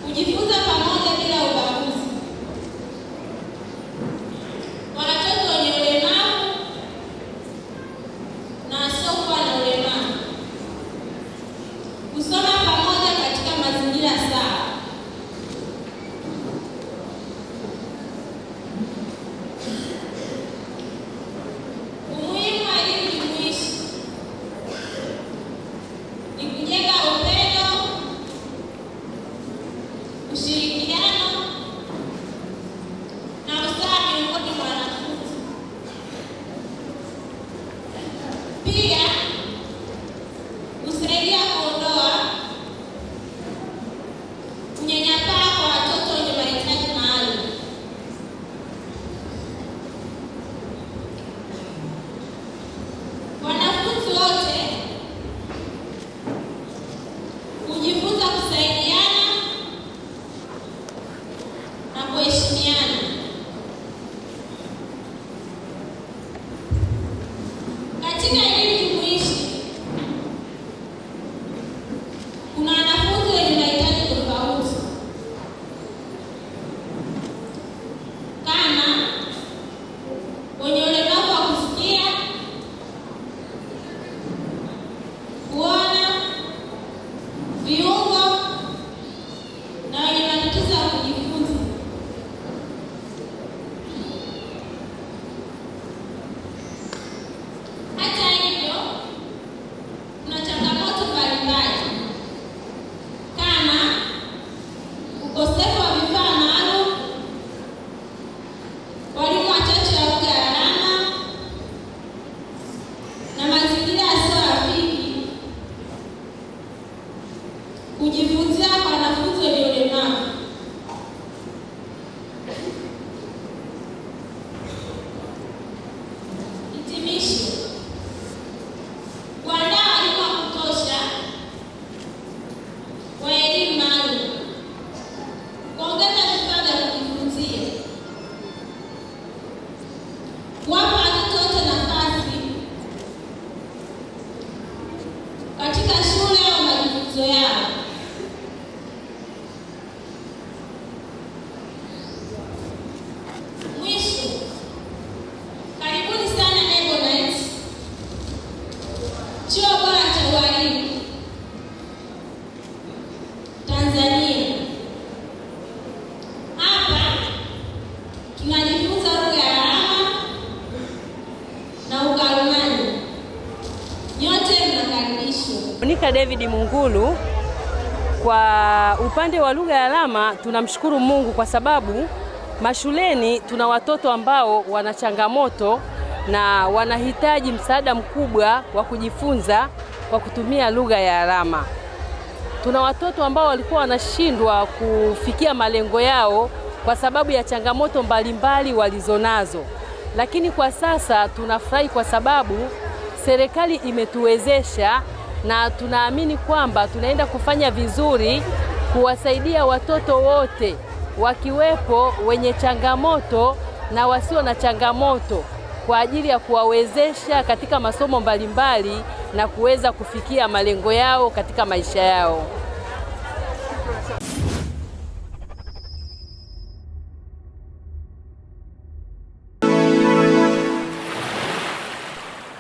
kujifunza pamoja bila ubaguzi. Watoto wenye ulemavu na wasiokuwa na ulemavu kusoma pamoja katika mazingira sawa. Umuhimu wa elimu jumuishi ni kujenga upendo, ushirikiano na usawa miongoni mwa wanafunzi. Pia husaidia kuondoa unyanyapaa kwa watoto wenye mahitaji maalum. Wanafunzi wote kujifunza kusaidiana na kuheshimiana. Katika elimu jumuishi kuna wanafunzi wenye mahitaji tofauti kama wenye ulemavu wa kusikia, kuona, viungo na wenye matatizo ya kujifunza. Hata hivyo, kuna changamoto mbalimbali kama ukosefu wa vifaa maalum, walimu wachache wa lugha ya alama na mazingira yasiyo rafiki kujifunzia kwa wanafunzi wenye ulemavu. Hitimisho: kuandaa walimu wa kutosha wa elimu maalum, kuongeza vifaa vya kujifunzia, kuwapa watoto wote nafasi katika shule au majifunzo yao. Mwisho, karibuni sana Ebonet, chuo bora cha ualimu Tanzania. Hapa tunajifunza lugha ya alama na ukalimani. Nyote mnakaribishwa. Monica David Mungulu. Kwa upande wa lugha ya alama tunamshukuru Mungu kwa sababu mashuleni tuna watoto ambao wana changamoto na wanahitaji msaada mkubwa wa kujifunza kwa kutumia lugha ya alama. Tuna watoto ambao walikuwa wanashindwa kufikia malengo yao kwa sababu ya changamoto mbalimbali walizonazo. Lakini kwa sasa tunafurahi kwa sababu serikali imetuwezesha na tunaamini kwamba tunaenda kufanya vizuri kuwasaidia watoto wote, wakiwepo wenye changamoto na wasio na changamoto, kwa ajili ya kuwawezesha katika masomo mbalimbali na kuweza kufikia malengo yao katika maisha yao.